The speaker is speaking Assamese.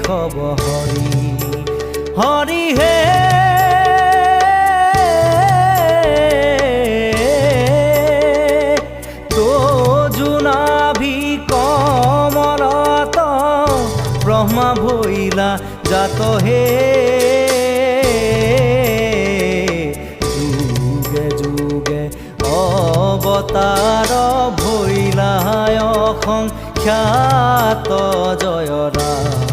কব হৰি হৰি হে তো জোনাভি কমলত ব্ৰহ্মা ভৈলা জাত হে যুগে যুগে অৱতাৰ ভৈলা অসংখ্যাত জয় ৰাম